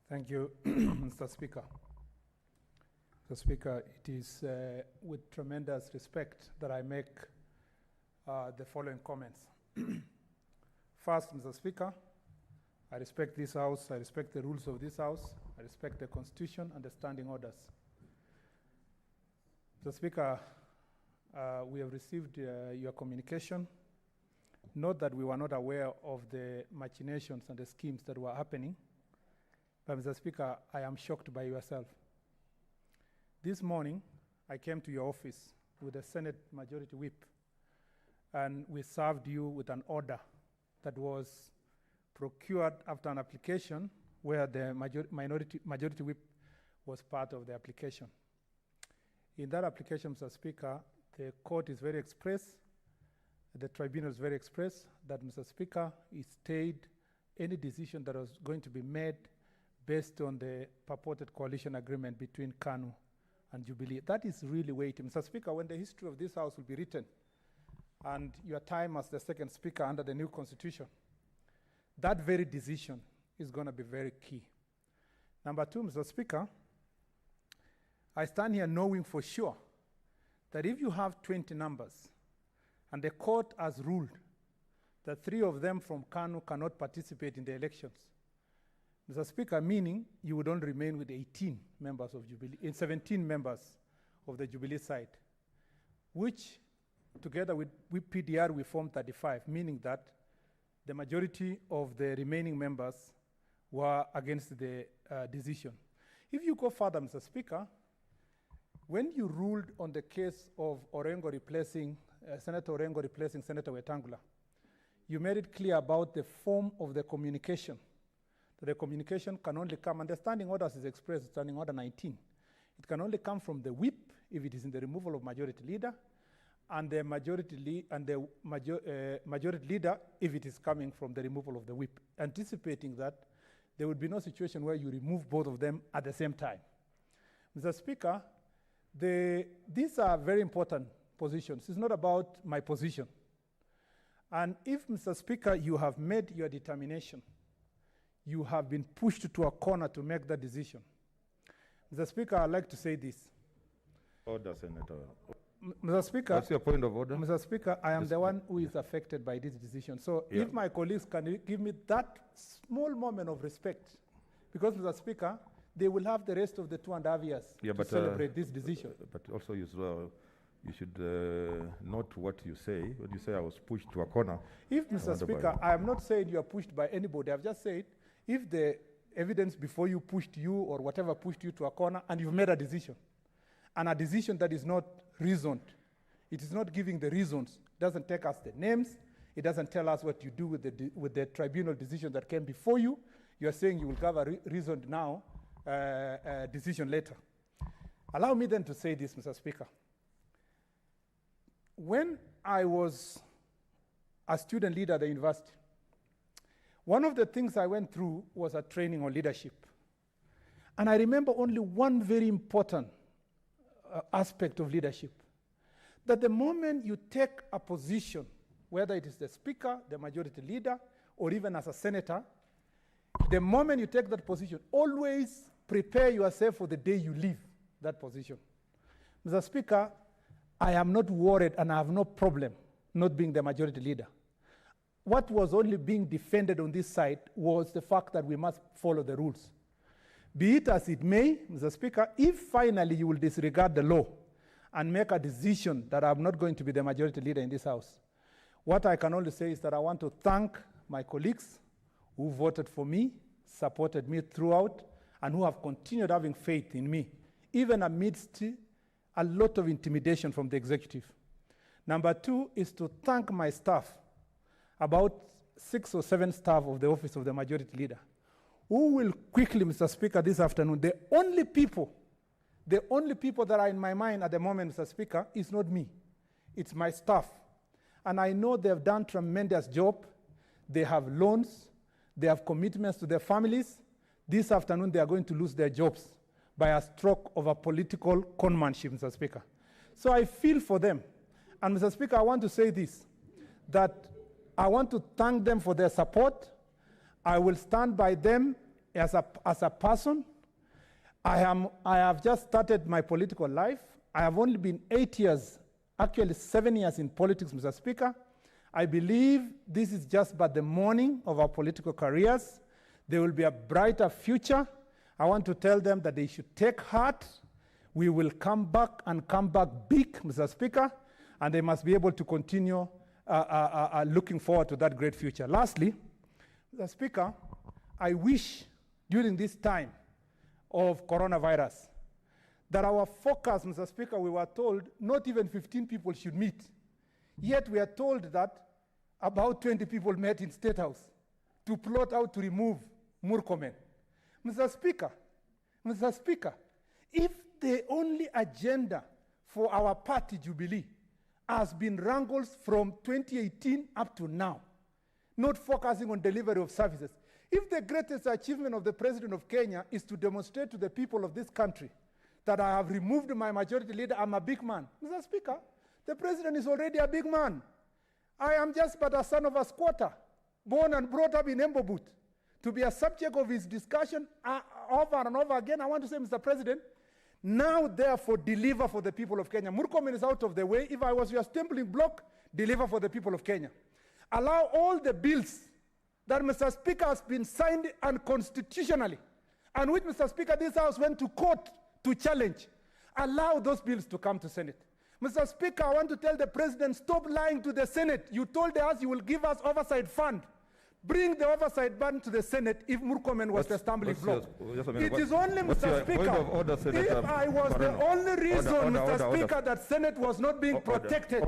Thank you, Mr. Speaker. Mr. Speaker, it is with tremendous respect that I make the following comments. First, Mr. Speaker, I respect this House, I respect the rules of this House, I respect the Constitution and the standing orders. Mr. Speaker, we have received your communication. Note that we were not aware of the machinations and the schemes that were happening. But Mr. Speaker, I am shocked by yourself. This morning, I came to your office with a Senate Majority Whip, and we served you with an order that was procured after an application where the Majority Whip was part of the application. In that application, Mr. Speaker, the court is very express, the tribunal is very express that, Mr. Speaker, it stayed any decision that was going to be made based on the purported coalition agreement between KANU and Jubilee. That is really weighty. Mr. Speaker, when the history of this House will be written and your time as the second Speaker under the new Constitution, that very decision is going to be very key. Number two, Mr. Speaker, I stand here knowing for sure that if you have 20 members and the court has ruled that 3 of them from KANU cannot participate in the elections, Mr. Speaker, meaning you would only remain with 18 members of Jubilee, 17 members of the Jubilee side, which together with PDR we form 35, meaning that the majority of the remaining members were against the decision. If you go further, Mr. Speaker, when you ruled on the case of Orengo replacing, Senator Orengo replacing Senator Wetangula, you made it clear about the form of the communication. That the communication can only come, and the standing orders is expressed, standing order 19. It can only come from the whip if it is in the removal of majority leader, and the majority leader if it is coming from the removal of the whip, anticipating that there would be no situation where you remove both of them at the same time. Mr. Speaker, these are very important positions. It's not about my position. And if, Mr. Speaker, you have made your determination, you have been pushed to a corner to make that decision. Mr. Speaker, I'd like to say this. Order, Senator. Mr. Speaker. What's your point of order? Mr. Speaker, I am the one who is affected by this decision. So if my colleagues can give me that small moment of respect, because, Mr. Speaker, they will have the rest of the 2.5 years to celebrate this decision. But also you should note what you say. When you say I was pushed to a corner. If, Mr. Speaker, I am not saying you are pushed by anybody. I've just said if the evidence before you pushed you or whatever pushed you to a corner and you've made a decision, and a decision that is not reasoned, it is not giving the reasons, doesn't take us the names, it doesn't tell us what you do with the tribunal decision that came before you. You are saying you will have a reasoned now decision later. Allow me then to say this, Mr. Speaker. When I was a student leader at the university, one of the things I went through was a training on leadership. And I remember only one very important aspect of leadership, that the moment you take a position, whether it is the Speaker, the majority leader, or even as a senator, the moment you take that position, always prepare yourself for the day you leave that position. Mr. Speaker, I am not worried and I have no problem not being the majority leader. What was only being defended on this side was the fact that we must follow the rules. Be it as it may, Mr. Speaker, if finally you will disregard the law and make a decision that I'm not going to be the majority leader in this House, what I can only say is that I want to thank my colleagues who voted for me, supported me throughout, and who have continued having faith in me, even amidst a lot of intimidation from the executive. Number two is to thank my staff, about 6 or 7 staff of the office of the majority leader, who will quickly, Mr. Speaker, this afternoon, the only people that are in my mind at the moment, Mr. Speaker, is not me. It's my staff. And I know they've done tremendous job. They have loans. They have commitments to their families. This afternoon, they are going to lose their jobs by a stroke of a political conmanship, Mr. Speaker. So I feel for them. And, Mr. Speaker, I want to say this, that I want to thank them for their support. I will stand by them as a person. I have just started my political life. I have only been 8 years, actually 7 years in politics, Mr. Speaker. I believe this is just but the morning of our political careers. There will be a brighter future. I want to tell them that they should take heart. We will come back and come back big, Mr. Speaker, and they must be able to continue looking forward to that great future. Lastly, Mr. Speaker, I wish during this time of coronavirus that our focus, Mr. Speaker, we were told not even 15 people should meet. Yet we are told that about 20 people met in State House to plot out to remove Murkomen. Mr. Speaker, if the only agenda for our party, Jubilee, has been wrangles from 2018 up to now, not focusing on delivery of services, if the greatest achievement of the President of Kenya is to demonstrate to the people of this country that I have removed my majority leader, I'm a big man. Mr. Speaker, the President is already a big man. I am just but a son of a squatter, born and brought up in Embobut. To be a subject of his discussion over and over again, I want to say, Mr. President, now therefore deliver for the people of Kenya. Murkomen is out of the way. If I was your stumbling block, deliver for the people of Kenya. Allow all the bills that, Mr. Speaker, has been signed unconstitutionally, and which, Mr. Speaker, this House went to court to challenge. Allow those bills to come to Senate. Mr. Speaker, I want to tell the President, stop lying to the Senate. You told us you will give us oversight fund. Bring the oversight fund to the Senate if Murkomen was the stumbling block. It is only, Mr. Speaker, if I was the only reason, Mr. Speaker, that Senate was not being protected.